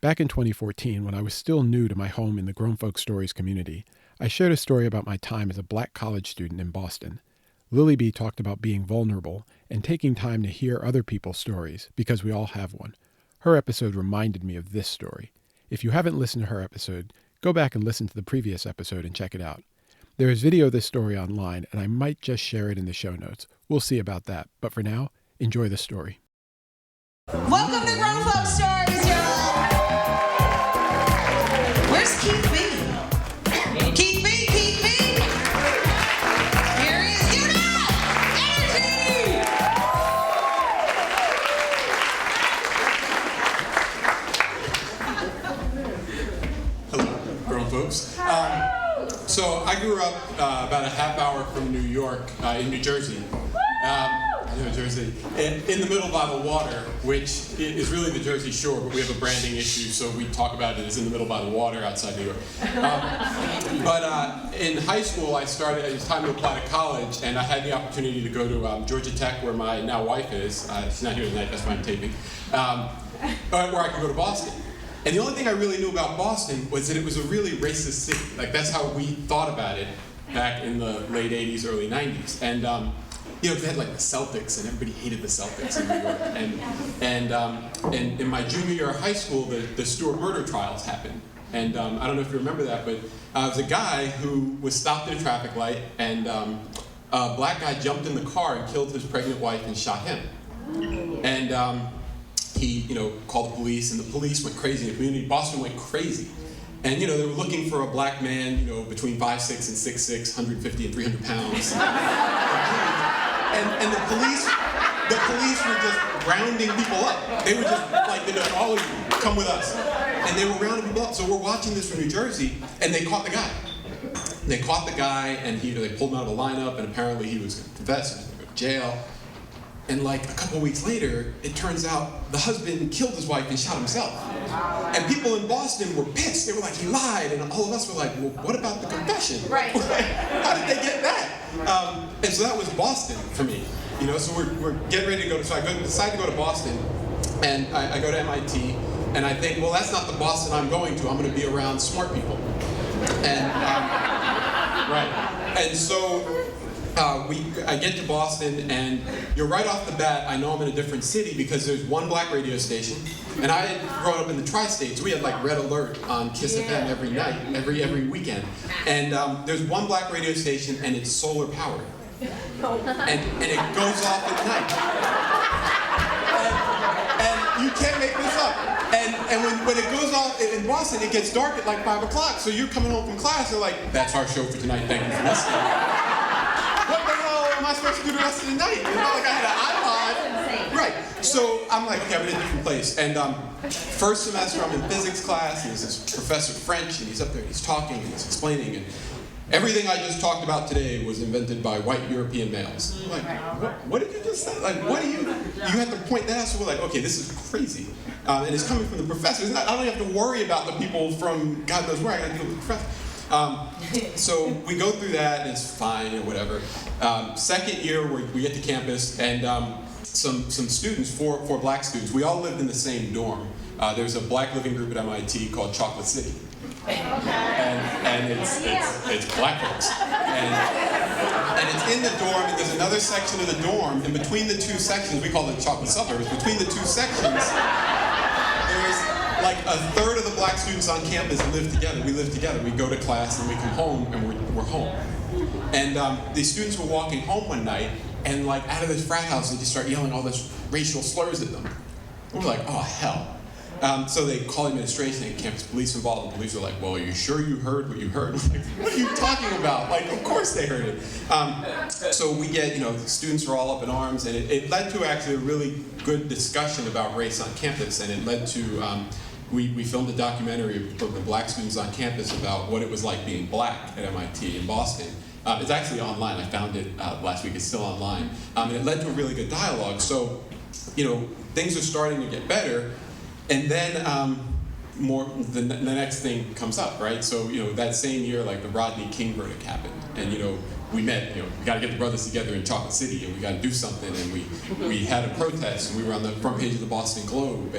Back in 2014, when I was still new to my home in the Grown Folk Stories community, I shared a story about my time as a black college student in Boston. Lily B talked about being vulnerable and taking time to hear other people's stories, because we all have one. Her episode reminded me of this story. If you haven't listened to her episode, go back and listen to the previous episode and check it out. There is video of this story online, and I might just share it in the show notes. We'll see about that, but for now, enjoy the story. Welcome to Grown Folk Stories, y'all. Where's Keith B? Keith B, Keith B. Here he is. Give it up! Energy! Hello, grown folks. So I grew up about a half hour from New York, in New Jersey. New Jersey, in the middle by the water, which is really the Jersey Shore, but we have a branding issue, so we talk about it as in the middle by the water outside New York. But in high school, it was time to apply to college, and I had the opportunity to go to Georgia Tech, where my now wife is. She's not here tonight, that's why I'm taping. Where I could go to Boston. And the only thing I really knew about Boston was that it was a really racist city. Like, that's how we thought about it back in the late 80s, early 90s. And they had like the Celtics, and everybody hated the Celtics in New York. And in my junior year of high school, the Stewart murder trials happened. And I don't know if you remember that, but it was a guy who was stopped at a traffic light, and a black guy jumped in the car and killed his pregnant wife and shot him. And he, called the police, and the police went crazy in the community. Boston went crazy. And, they were looking for a black man, between 5'6" and 6'6", 150 and 300 pounds. And the police were just rounding people up. They were just like, all of you, come with us. And they were rounding people up. So we're watching this from New Jersey, and they caught the guy. And they pulled him out of the lineup, and apparently he was going to confess, he was going to go to jail. And like a couple weeks later, it turns out the husband killed his wife and shot himself. And people in Boston were pissed. They were like, he lied. And all of us were like, well, what about the confession? Right. How did they get that? And so that was Boston for me. So we're getting ready to go. So I decide to go to Boston, and I go to MIT, and I think, well, that's not the Boston I'm going to. I'm going to be around smart people. And right. And so I get to Boston, and right off the bat, I know I'm in a different city because there's one black radio station, and I had grown up in the tri-states. We had like Red Alert on Kiss FM every night, every weekend. And there's one black radio station, and it's solar powered, and it goes off at night. And you can't make this up. And when it goes off in Boston, it gets dark at like 5 o'clock. So you're coming home from class, you're like, that's our show for tonight. Thank you for listening. What the hell am I supposed to do the rest of the night? Like I had an iPod. Right. So I'm like, okay, I'm in a different place. And first semester, I'm in physics class, and there's this professor French, and he's up there, and he's talking, and he's explaining, and everything I just talked about today was invented by white European males. I'm like, what did you just say? Like, what do you have to point that out? So we're like, okay, this is crazy. And it's coming from the professor. I don't have to worry about the people from God knows where. I got to deal with the professor. So we go through that, and it's fine or whatever. Second year, we get to campus, and some students, four black students, we all lived in the same dorm. There's a black living group at MIT called Chocolate City. And it's black folks. And it's in the dorm, and there's another section of the dorm, and between the two sections, we call it Chocolate Suburbs, between the two sections, there's like a third of the black students on campus live together. We live together. We go to class, and we come home, and we're home. And these students were walking home one night, and like out of this frat house, they just start yelling all this racial slurs at them. And we're like, oh, hell. So they call administration and campus police involved, and police are like, well, are you sure you heard what you heard? Like, what are you talking about? Like, of course they heard it. So we get, the students are all up in arms, and it led to actually a really good discussion about race on campus, and it led to, we filmed a documentary of the black students on campus about what it was like being black at MIT in Boston. It's actually online. I found it last week. It's still online. And it led to a really good dialogue. So, things are starting to get better. And then the next thing comes up, right? So, that same year, like the Rodney King verdict happened. And, we met, we got to get the brothers together in Chocolate City, and we got to do something, and we had a protest, and we were on the front page of the Boston Globe,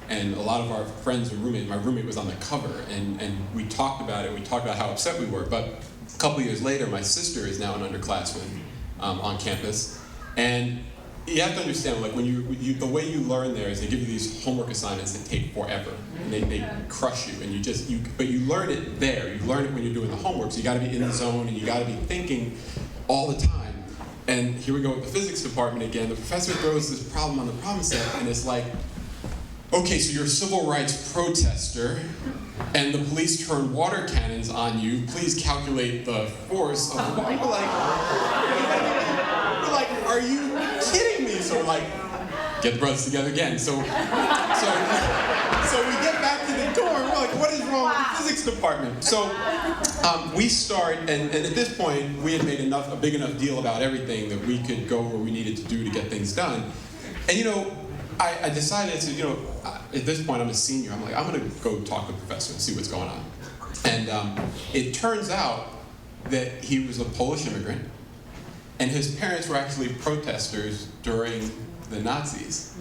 and a lot of our friends and my roommate was on the cover, and we talked about it, we talked about how upset we were, but a couple years later, my sister is now an underclassman on campus, and you have to understand, like, when the way you learn there is they give you these homework assignments that take forever, and they crush you, and but you learn it there. You learn it when you're doing the homework, so you got to be in the zone, and you got to be thinking all the time. And here we go with the physics department again. The professor throws this problem on the problem set, and it's like, okay, so you're a civil rights protester, and the police turn water cannons on you. Please calculate the force of the water. We're like, are you kidding me? So we're like, get the brothers together again. So we get back to the dorm. We're like, what is wrong with the physics department? So we start, and at this point, we had made a big enough deal about everything that we could go where we needed to do to get things done. And I decided to, at this point I'm a senior, I'm like, I'm gonna go talk to the professor and see what's going on. And it turns out that he was a Polish immigrant, and his parents were actually protesters during the Nazis.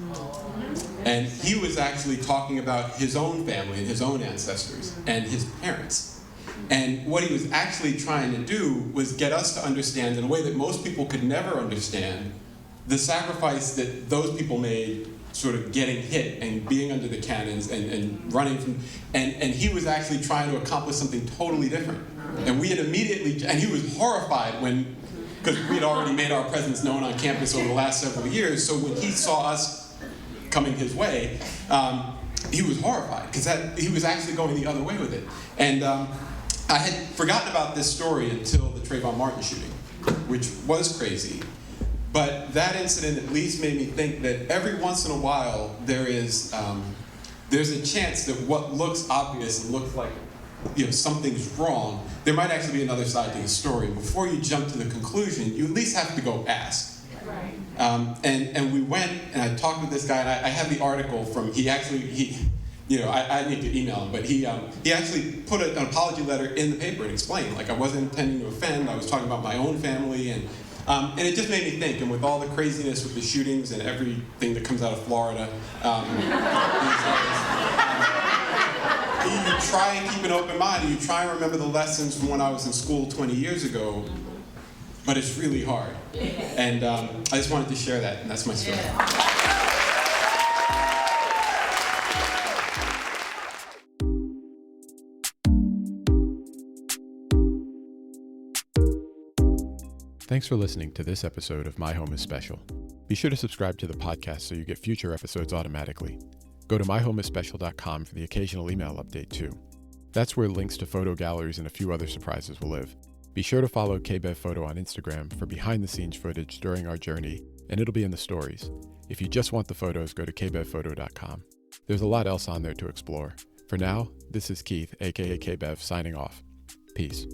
And he was actually talking about his own family and his own ancestors and his parents. And what he was actually trying to do was get us to understand, in a way that most people could never understand, the sacrifice that those people made sort of getting hit and being under the cannons and running from, and he was actually trying to accomplish something totally different. And we had immediately, and he was horrified because we had already made our presence known on campus over the last several years, so when he saw us coming his way, he was horrified, because he was actually going the other way with it. And I had forgotten about this story until the Trayvon Martin shooting, which was crazy. But that incident at least made me think that every once in a while there's a chance that what looks obvious and looks like something's wrong, there might actually be another side to the story. Before you jump to the conclusion, you at least have to go ask. Right. And we went, and I talked with this guy, and I have the article from, I need to email him, but he actually put an apology letter in the paper and explained, like, I wasn't intending to offend, I was talking about my own family, and it just made me think, and with all the craziness with the shootings and everything that comes out of Florida these days, you try and keep an open mind, and you try and remember the lessons from when I was in school 20 years ago, but it's really hard. And I just wanted to share that, and that's my story. Thanks for listening to this episode of My Home is Special. Be sure to subscribe to the podcast so you get future episodes automatically. Go to myhomeisspecial.com for the occasional email update too. That's where links to photo galleries and a few other surprises will live. Be sure to follow KBev Photo on Instagram for behind-the-scenes footage during our journey, and it'll be in the stories. If you just want the photos, go to kbevphoto.com. There's a lot else on there to explore. For now, this is Keith, aka KBev, signing off. Peace.